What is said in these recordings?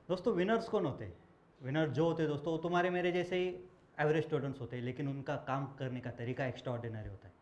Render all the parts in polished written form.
दोस्तों विनर्स कौन होते हैं? विनर जो होते हैं दोस्तों वो तुम्हारे मेरे जैसे ही एवरेज स्टूडेंट्स होते हैं, लेकिन उनका काम करने का तरीका एक्स्ट्रा ऑर्डिनरी होता है।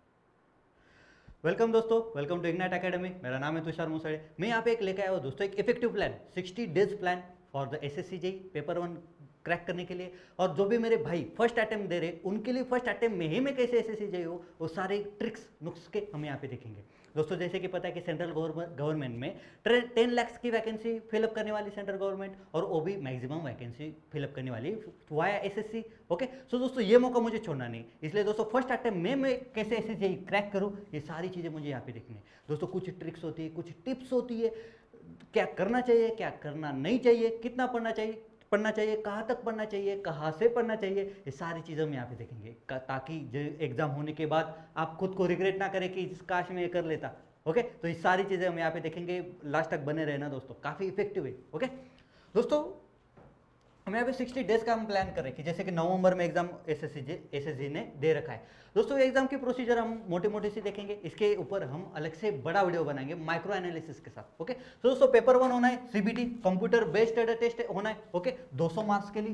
वेलकम दोस्तों, वेलकम टू इग्नाइट एकेडमी। मेरा नाम है तुषार मुसड़े। मैं यहाँ पे एक लेके आया हूँ दोस्तों, एक effective plan, 60 days plan for the SSC JE paper 1 crack करने के लिए। और जो भी मेरे भाई फर्स्ट अटेम्प्ट दे रहे उनके लिए फर्स्ट अटेम्प्ट में ही मैं कैसे एसएससी जेई हो वो सारे ट्रिक्स नुस्खे हम यहाँ पे देखेंगे दोस्तों। जैसे कि पता है कि सेंट्रल गवर्नमेंट में 10 लाख की वैकेंसी फिलअप करने वाली सेंट्रल गवर्नमेंट, और वो भी मैक्सिमम वैकेंसी फिलअप करने वाली वाया एसएससी। ओके, सो दोस्तों ये मौका मुझे छोड़ना नहीं, इसलिए दोस्तों फर्स्ट अटेम्प्ट में मैं कैसे एसएससी क्रैक करूँ ये सारी चीज़ें मुझे यहाँ पे देखनी है दोस्तों। कुछ ट्रिक्स होती है, कुछ टिप्स होती है, क्या करना चाहिए क्या करना नहीं चाहिए, कितना पढ़ना चाहिए, कहाँ तक पढ़ना चाहिए, कहाँ से पढ़ना चाहिए, ये सारी चीज़ें हम यहाँ पे देखेंगे ताकि एग्जाम होने के बाद आप खुद को रिग्रेट ना करें कि इस काश में ये कर लेता। ओके, तो ये सारी चीज़ें हम यहाँ पे देखेंगे, लास्ट तक बने रहना दोस्तों, काफ़ी इफेक्टिव है। ओके दोस्तों, हम यहाँ पे 60 डेज का हम प्लान कर रहे हैं कि जैसे कि नवंबर में एग्जाम एसएससी ने दे रखा है दोस्तों। एग्जाम की प्रोसीजर हम मोटे मोटे से देखेंगे, इसके ऊपर हम अलग से बड़ा वीडियो बनाएंगे माइक्रो एनालिसिस के साथ। ओके, तो दोस्तों पेपर 1 होना है सीबीटी, कंप्यूटर बेस्ड टेस्ट होना है। ओके, 200 मार्क्स के लिए।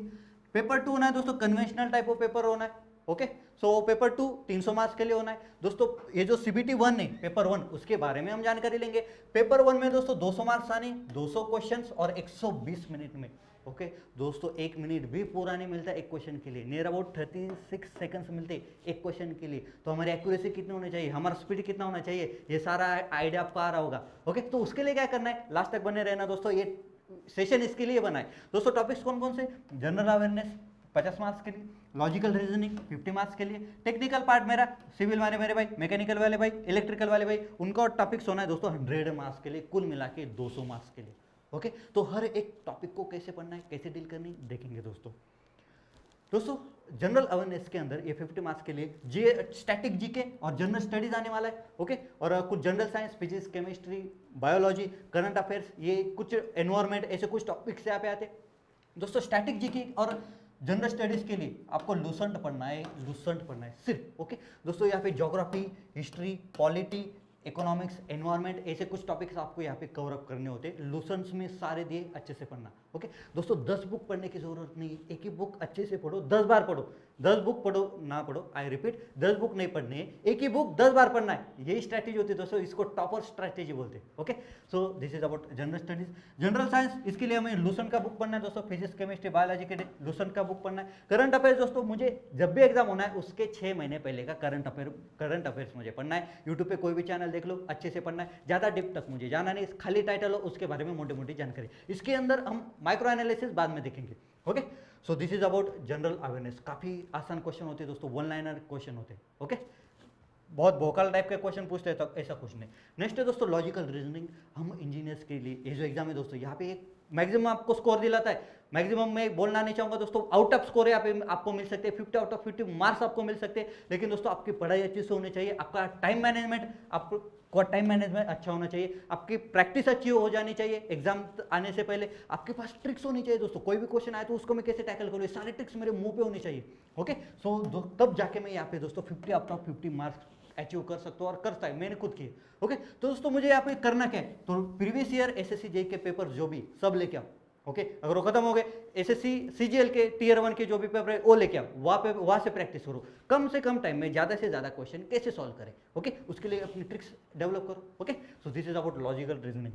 पेपर 2 होना है दोस्तों, कन्वेंशनल टाइप ऑफ पेपर होना है। ओके, सो पेपर 2 300 मार्क्स के लिए होना है दोस्तों। ये जो सीबीटी 1 है पेपर 1, उसके बारे में हम जानकारी लेंगे। पेपर 1 में दोस्तों 200 मार्क्स आने, 200 क्वेश्चंस और 120 मिनट में। ओके दोस्तों, 1 मिनट भी पूरा नहीं मिलता एक क्वेश्चन के लिए, नियर अबाउट 36 सेकंड्स मिलते एक क्वेश्चन के लिए। तो हमारी एक्यूरेसी कितनी होनी चाहिए, हमारा स्पीड कितना होना चाहिए, ये सारा आइडिया आपको आ रहा होगा। ओके, तो उसके लिए क्या करना है, लास्ट तक बने रहना दोस्तों। ये सेशन इसके लिए बना है दोस्तों। टॉपिक्स कौन कौन से, जनरल अवेयरनेस 50 मार्क्स के लिए, लॉजिकल रीजनिंग 50 मार्क्स के लिए, टेक्निकल पार्ट मेरा सिविल वाले मेरे भाई, मैकेनिकल वाले भाई, इलेक्ट्रिकल वाले भाई, उनका टॉपिक्स होना है दोस्तों 100 मार्क्स के लिए, कुल मिला के 200 मार्क्स के लिए। ओके, तो हर एक टॉपिक को कैसे पढ़ना है, कैसे डील करनी देखेंगे दोस्तों। जनरल अवेयरनेस के अंदर ये 50 मार्क्स के लिए स्टैटिक जीके और जनरल स्टडीज आने वाला है। ओके, और कुछ general science, physics, chemistry, biology, current affairs, ये कुछ एनवायरमेंट, ऐसे कुछ टॉपिक्स यहाँ पे आते दोस्तों। स्टैटिक जीके और जनरल स्टडीज के लिए आपको लूसेंट पढ़ना है सिर्फ। ओके दोस्तों, यहाँ पे geography, history, polity, economics, environment, ऐसे कुछ टॉपिक्स आपको यहाँ पे कवर अप करने होते हैं। लूसेंट्स में सारे दिए, अच्छे से पढ़ना। ओके दोस्तों, 10 बुक पढ़ने की जरूरत नहीं, एक ही बुक अच्छे से पढ़ो, 10 बार पढ़ो। 10 बुक पढ़ो ना पढ़ो, आई रिपीट, 10 बुक नहीं पढ़नी है, एक ही बुक 10 बार पढ़ना है। यही स्ट्रैटेजी होती है दोस्तों, इसको टॉपर स्ट्रैटेजी बोलते हैं। Okay, so this is about general studies. General science, इसके लिए हमें लूसेंट का बुक पढ़ना है दोस्तों, फिजिक्स, केमिस्ट्री, बायोलॉजी के लिए लूसेंट का बुक पढ़ना है। करंट अफेयर्स दोस्तों, मुझे जब भी एग्जाम होना है उसके 6 महीने पहले का करंट अफेयर्स मुझे पढ़ना है। यूट्यूब पे कोई भी चैनल देख लो, अच्छे से पढ़ना है, ज़्यादा डिप तक मुझे जाना नहीं, खाली टाइटल हो उसके बारे में मोटी मोटी जानकारी। इसके अंदर हम माइक्रो एनालिसिस बाद में देखेंगे। Okay, so this is about general awareness. काफ़ी आसान क्वेश्चन होते हैं दोस्तों, 1 लाइनर क्वेश्चन होते हैं। ओके, बहुत भोकाल टाइप के क्वेश्चन पूछते हैं तो ऐसा कुछ नहीं। नेक्स्ट है दोस्तों लॉजिकल रीजनिंग। हम इंजीनियर्स के लिए ये जो एग्जाम है दोस्तों, यहाँ पे एक मैक्सिमम आपको स्कोर दिलाता है। मैक्सिमम मैं बोलना नहीं चाहूँगा दोस्तों, आउट ऑफ स्कोर यहाँ पे आपको मिल सकते हैं, 50 आउट ऑफ 50 मार्क्स आपको मिल सकते हैं। लेकिन दोस्तों आपकी पढ़ाई अच्छी से होनी चाहिए, आपका टाइम मैनेजमेंट अच्छा होना चाहिए, आपकी प्रैक्टिस अच्छी हो जानी चाहिए। एग्जाम आने से पहले आपके पास ट्रिक्स होनी चाहिए दोस्तों। कोई भी क्वेश्चन आए तो उसको मैं कैसे टैकल करूँ, ये सारी ट्रिक्स मेरे मुंह पे होनी चाहिए। ओके, सो तब जाके मैं यहाँ पे दोस्तों 50 आउट ऑफ 50 मार्क्स अचीव कर सकता हूँ, और करता है, मैंने खुद किए। ओके, तो दोस्तों मुझे यहाँ पे करना क्या है, तो प्रीवियस ईयर एसएससी जेई के पेपर जो भी सब लेके आओ। ओके, अगर वो खत्म हो गए, एसएससी सीजीएल के टियर 1 के जो भी पेपर है वो लेके आओ, वहाँ से प्रैक्टिस करो। कम से कम टाइम में ज़्यादा से ज़्यादा क्वेश्चन कैसे सॉल्व करें। ओके, उसके लिए अपनी ट्रिक्स डेवलप करो। Okay, so this is about logical reasoning.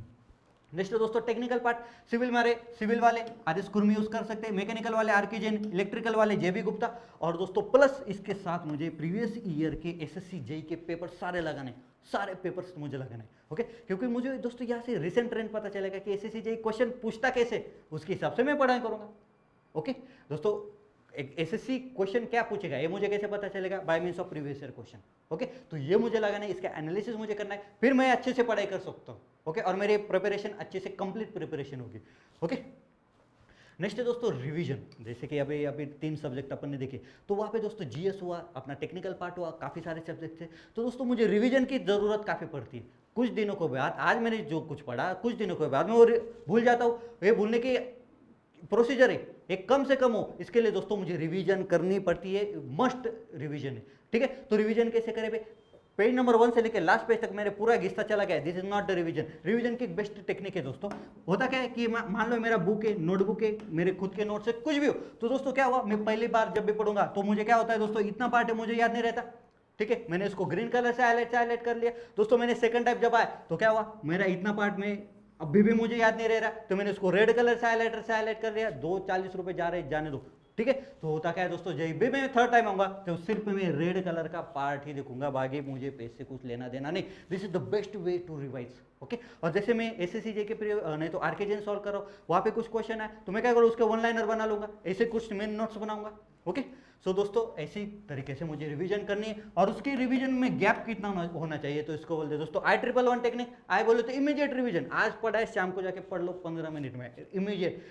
Next दोस्तों टेक्निकल पार्ट, सिविल वाले आदेश कुर्मी यूज कर सकते हैं, मैकेनिकल वाले आर के जैन, इलेक्ट्रिकल वाले जेबी गुप्ता, और दोस्तों प्लस इसके साथ मुझे प्रीवियस ईयर के एसएससी जेई के पेपर सारे पेपर्स मुझे लगाने। ओके, क्योंकि मुझे दोस्तों यहाँ से रिसेंट ट्रेंड पता चलेगा कि एसएससी जेई क्वेश्चन पूछता कैसे, उसके हिसाब से मैं पढ़ाई करूंगा। ओके दोस्तों, एक एसएससी क्वेश्चन क्या पूछेगा ये मुझे कैसे पता चलेगा, by means of previous year question. Okay, तो ये मुझे लगाना है, इसका एनालिसिस मुझे करना है, फिर मैं अच्छे से पढ़ाई कर सकता हूँ। ओके, और मेरी प्रिपरेशन अच्छे से कंप्लीट प्रिपरेशन होगी। ओके, नेक्स्ट है दोस्तों रिवीजन। जैसे कि अभी 3 सब्जेक्ट अपन ने देखे, तो वहाँ पे दोस्तों जीएस हुआ, अपना टेक्निकल पार्ट हुआ, काफ़ी सारे सब्जेक्ट थे। तो दोस्तों मुझे रिवीजन की ज़रूरत काफ़ी पड़ती है। कुछ दिनों के बाद, आज मैंने जो कुछ पढ़ा, कुछ दिनों के बाद मैं वो भूल जाता हूँ। ये भूलने की प्रोसीजर है, एक कम से कम हो, इसके लिए दोस्तों मुझे रिवीजन करनी पड़ती है, मस्ट रिवीजन है। ठीक है, तो रिवीजन कैसे करें भाई, पेज नंबर 1 से लेकर लास्ट पेज तक मैंने पूरा घिसता चला गया। This is not the revision. Revision की बेस्ट टेक्निक है दोस्तों। होता क्या है कि मान लो मेरा बुक है, नोटबुक है, मेरे खुद के नोट्स है, कुछ भी हो, तो दोस्तों क्या हुआ, मैं पहली बार जब भी पढ़ूंगा तो मुझे क्या होता है दोस्तों, इतना पार्ट है मुझे याद नहीं रहता। ठीक है, मैंने इसको ग्रीन कलर से हाईलाइट कर लिया दोस्तों। मैंने सेकंड टाइम जब आया तो क्या हुआ, मेरा इतना पार्ट में अभी भी मुझे याद नहीं रह रहा, तो मैंने इसको रेड कलर से हाईलाइट कर लिया। 240 रुपए जा रहे, जाने दो। ठीक है, तो होता क्या है दोस्तों, जब भी मैं थर्ड टाइम आऊंगा तो सिर्फ मैं रेड कलर का पार्ट ही देखूंगा, बाकी मुझे पैसे कुछ लेना देना नहीं। This is the best way to revise. Okay, और जैसे मैं एसएससी जेके नहीं तो आरके जैन सॉल्व कर रहा हूँ, वहां पे कुछ क्वेश्चन है तो मैं क्या करूँ, उसके वन लाइनर बना लूंगा, ऐसे कुछ मैं नोट्स बनाऊंगा। ओके, सो दोस्तों ऐसी तरीके से मुझे रिवीजन करनी है। और उसकी रिवीजन में गैप कितना होना चाहिए, तो इसको बोलते हैं दोस्तों I111 टेक्निक। आई बोले तो इमीडिएट रिवीजन, आज पढ़ा है शाम को जाके पढ़ लो 15 मिनट में, इमीडिएट।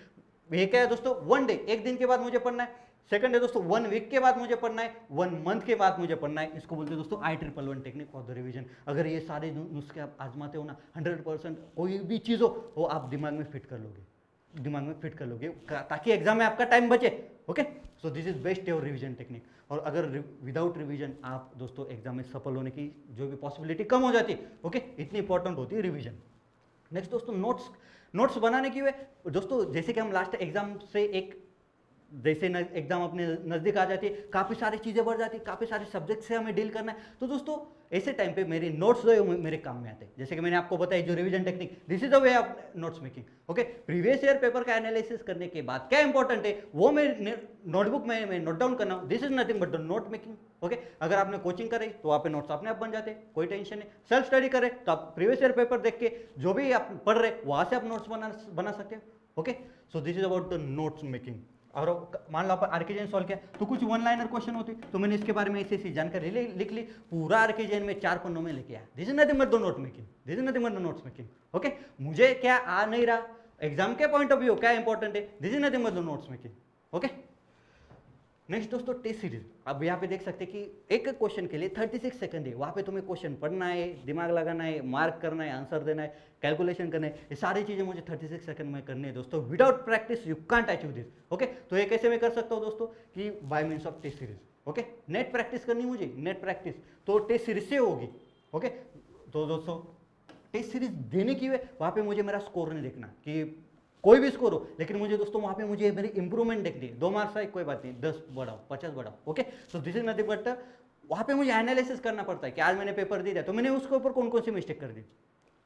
ये क्या है दोस्तों, 1 डे, एक दिन के बाद मुझे पढ़ना है। सेकंड है दोस्तों 1 वीक के बाद मुझे पढ़ना है, 1 मंथ के बाद मुझे पढ़ना है। इसको बोलते हैं दोस्तों I111 technique for the revision. अगर ये सारे नुस्खे आप आजमाते हो ना, 100% कोई भी चीज़ हो वो आप दिमाग में फिट कर लोगे, ताकि एग्जाम में आपका टाइम बचे। Okay, so this is best your revision technique. और अगर विदाउट रिवीजन आप दोस्तों एग्जाम में सफल होने की जो भी पॉसिबिलिटी कम हो जाती है। ओके, इतनी इंपॉर्टेंट होती है रिवीजन। नेक्स्ट दोस्तों नोट्स बनाने की वे दोस्तों, जैसे कि हम लास्ट एग्जाम से जैसे एग्जाम अपने नज़दीक आ जाती है, काफ़ी सारी चीज़ें बढ़ जाती है, काफ़ी सारे सब्जेक्ट से हमें डील करना है, तो दोस्तों ऐसे टाइम पे मेरे नोट्स जो है मेरे काम में आते हैं। जैसे कि मैंने आपको बताया जो revision technique, this is the way of notes making. Okay, previous year paper का एनालिसिस करने के बाद क्या इंपॉर्टेंट है वो मैं नोटबुक में मैं नोट डाउन करना हूँ। This is nothing but the note making. Okay, अगर आपने कोचिंग करे तो वहाँ पे नोट्स अपने आप बन जाते हैं, कोई टेंशन नहीं। सेल्फ स्टडी करे तो आप प्रीवियस ईयर पेपर देख के जो भी आप पढ़ रहे वहाँ से आप नोट्स बना सकते हो। Okay, so this is about the notes making. और मान लो आप आरके जैन सॉल्व किया तो कुछ वन लाइनर क्वेश्चन होते, तो मैंने इसके बारे में ऐसी जानकारी लिख ली, पूरा आरके जैन में 4 पन्नों में लेके आया। This is nothing but the note making. Okay, मुझे क्या आ नहीं रहा, एग्जाम के पॉइंट ऑफ व्यू क्या इंपॉर्टेंट है, this is nothing but the notes making. Okay, next दोस्तों टेस्ट सीरीज। अब यहाँ पे देख सकते हैं कि एक क्वेश्चन के लिए 36 सेकंड है, वहाँ पे तुम्हें क्वेश्चन पढ़ना है, दिमाग लगाना है, मार्क करना है, आंसर देना है, कैलकुलेशन करना है, ये सारी चीजें मुझे 36 सेकंड में करनी है दोस्तों। Without practice you can't achieve this. Okay, तो ये कैसे मैं कर सकता हूँ दोस्तों, कि by means of test series. Okay, net practice करनी मुझे, नेट प्रैक्टिस तो टेस्ट सीरीज से होगी। ओके, तो दोस्तों टेस्ट सीरीज देने की वहाँ पे मुझे मेरा स्कोर नहीं देखना कि कोई भी स्कोर हो, लेकिन मुझे दोस्तों वहां पे मुझे मेरी इंप्रूवमेंट देखनी है। 2 मार्क्स आए कोई बात नहीं, 10 बढ़ाओ, 50 बढ़ाओ। Okay, so this is nothing but वहां पे मुझे एनालिसिस करना पड़ता है कि आज मैंने पेपर दिया तो मैंने उसके ऊपर कौन कौन सी मिस्टेक कर दी।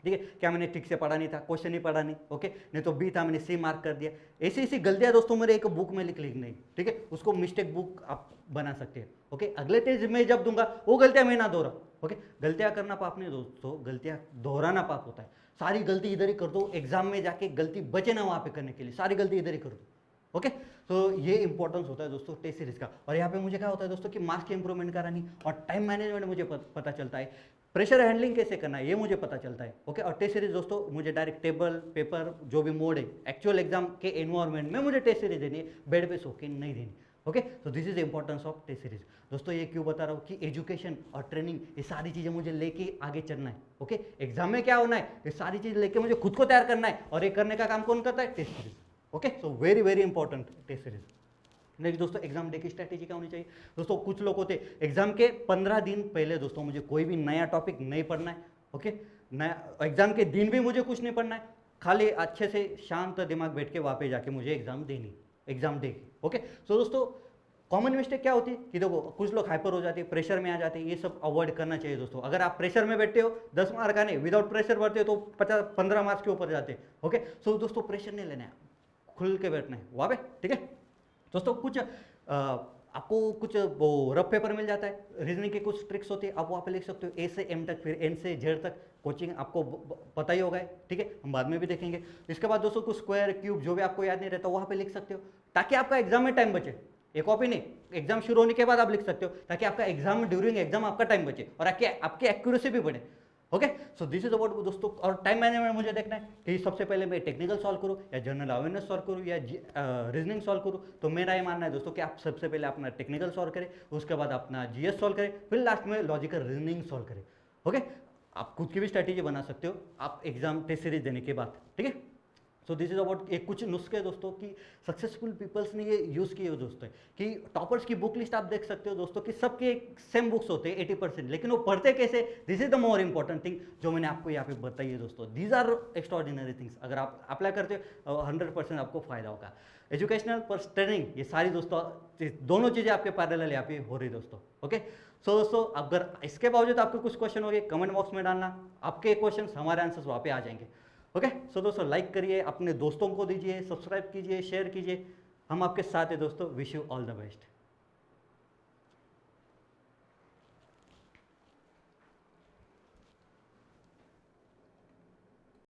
ठीक है, क्या मैंने ठीक से पढ़ा नहीं था, क्वेश्चन नहीं पढ़ा नहीं। ओके, नहीं तो बी था मैंने सी मार्क कर दिया। ऐसी गलतियां दोस्तों मेरे एक बुक में लिख नहीं। ठीक है, उसको मिस्टेक बुक आप बना सकते हैं। ओके, अगले टेस्ट में जब दूंगा वो गलतियां मैं ना दोहराऊं। ओके, गलतियां करना पाप नहीं दोस्तों, गलतियां दोहराना पाप होता है। सारी गलती इधर ही कर दो, एग्जाम में जाके गलती बचे ना वहां पे करने के लिए, सारी गलती इधर ही कर दो। ओके, तो ये इंपॉर्टेंस होता है दोस्तों टेस्ट सीरीज का। और यहाँ पे मुझे क्या होता है दोस्तों कि मार्क्स की इंप्रूवमेंट करानी और टाइम मैनेजमेंट मुझे पता चलता है, प्रेशर हैंडलिंग कैसे करना है ये मुझे पता चलता है। ओके, और टेस्ट सीरीज दोस्तों मुझे डायरेक्ट टेबल पेपर जो भी मोड है एक्चुअल एग्जाम के एनवायरमेंट में मुझे टेस्ट सीरीज देनी है, बेड पे सो के नहीं देनी। ओके, तो this is the importance of test series दोस्तों। ये क्यों बता रहा हूँ कि एजुकेशन और ट्रेनिंग ये सारी चीजें मुझे लेके आगे चलना है। ओके, एग्जाम में क्या होना है ये सारी चीजें लेके मुझे खुद को तैयार करना है, और ये करने का काम कौन करता है, test series. Okay, so very very important test series. Next दोस्तों एग्जाम डे की स्ट्रैटेजी क्या होनी चाहिए दोस्तों। कुछ लोग होते एग्जाम के 15 दिन पहले दोस्तों मुझे कोई भी नया टॉपिक नहीं पढ़ना है। ओके, नया एग्जाम के दिन भी मुझे कुछ नहीं पढ़ना है, खाली अच्छे से शांत दिमाग बैठ के वहां पे जाके मुझे एग्जाम देनी, एग्जाम डे। ओके, सो दोस्तों कॉमन मिस्टेक क्या होती है कि देखो कुछ लोग हाइपर हो जाते हैं, प्रेशर में आ जाते हैं, ये सब अवॉइड करना चाहिए दोस्तों। अगर आप प्रेशर में बैठते हो 10 मार्क आने, विदाउट प्रेशर बढ़ते हो तो 15 मार्क्स के ऊपर जाते हैं। ओके, सो दोस्तों प्रेशर नहीं लेना है, खुल के बैठना है वहाँ पे। ठीक है दोस्तों, कुछ आपको कुछ वो रफ पेपर मिल जाता है, रीजनिंग के कुछ ट्रिक्स होते हैं, आप वहाँ पे लिख सकते हो ए से एम तक, फिर एन से जेड तक। कोचिंग आपको पता ही होगा, ठीक है, हम बाद में भी देखेंगे। इसके बाद दोस्तों कुछ स्क्वायर क्यूब जो भी आपको याद नहीं रहता वहाँ पे लिख सकते हो, ताकि आपका एग्जाम में टाइम बचे। एक कॉपी नहीं, एग्जाम शुरू होने के बाद आप लिख सकते हो, ताकि आपका एग्जाम ड्यूरिंग एग्जाम आपका टाइम बचे और आपकी एक्यूरेसी भी बढ़े। Okay, so this is about दोस्तों। और टाइम मैनेजमेंट मुझे देखना है कि सबसे पहले मैं टेक्निकल सॉल्व करूँ या जनरल अवेयरनेस सॉल्व करूँ या रीजनिंग सॉल्व करूँ। तो मेरा ये मानना है दोस्तों कि आप सबसे पहले अपना टेक्निकल सॉल्व करें, उसके बाद अपना जीएस सॉल्व करें, फिर लास्ट में लॉजिकल रीजनिंग सॉल्व करें। ओके, आप खुद की भी स्ट्रैटेजी बना सकते हो आप एग्जाम टेस्ट सीरीज देने के बाद। ठीक है, सो दिस इज अबाउट एक कुछ नुस्खे दोस्तों कि सक्सेसफुल पीपल्स ने ये यूज़ किए हो दोस्तों, कि टॉपर्स की बुक लिस्ट आप देख सकते हो दोस्तों कि सबके सेम बुक्स होते हैं 80%, लेकिन वो पढ़ते कैसे, this is the more important thing जो मैंने आपको यहाँ पे बताई है दोस्तों। दीज आर एक्स्ट्रॉर्डिनरी थिंग्स, अगर आप अप्लाई करते हो 100% आपको फायदा होगा। एजुकेशनल प्लस ट्रेनिंग, ये सारी दोस्तों दोनों चीज़ें आपके पैरेलल यहाँ पे हो रही दोस्तों। ओके, सो दोस्तों अगर इसके बावजूद आपके कुछ क्वेश्चन हो गए कमेंट बॉक्स में डालना, आपके क्वेश्चन हमारे आंसर्स वहाँ पे आ जाएंगे। ओके, सो दोस्तों लाइक करिए, अपने दोस्तों को दीजिए, सब्सक्राइब कीजिए, शेयर कीजिए, हम आपके साथ हैं दोस्तों। Wish you all the best.